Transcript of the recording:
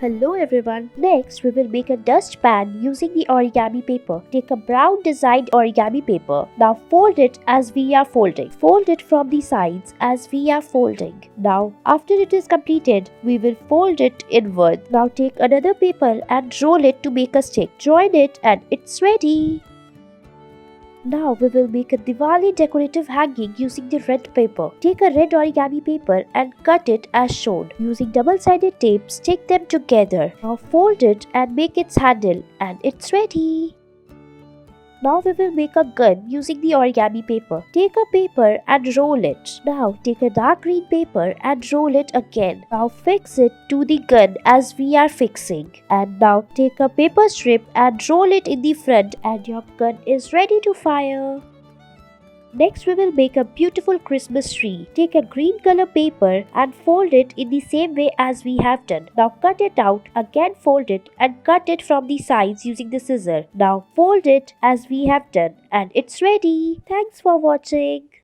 Hello everyone. Next, we will make a dustpan using the origami paper. Take a brown designed origami paper. Now fold it as we are folding. Fold it from the sides as we are folding. Now, after it is completed, we will fold it inward. Now take another paper and roll it to make a stick. Join it and it's ready. Now we will make a Diwali decorative hanging using the red paper. Take a red origami paper and cut it as shown. Using double-sided tape, stick them together. Now fold it and make its handle and it's ready. Now we will make a gun using the origami paper. Take a paper and roll it. Now take a dark green paper and roll it again. Now fix it to the gun as we are fixing. And now take a paper strip and roll it in the front and your gun is ready to fire. Next we will make a beautiful Christmas tree. Take a green color paper and fold it in the same way as we have done. Now cut it out, again fold it and cut it from the sides using the scissor. Now fold it as we have done and it's ready. Thanks for watching.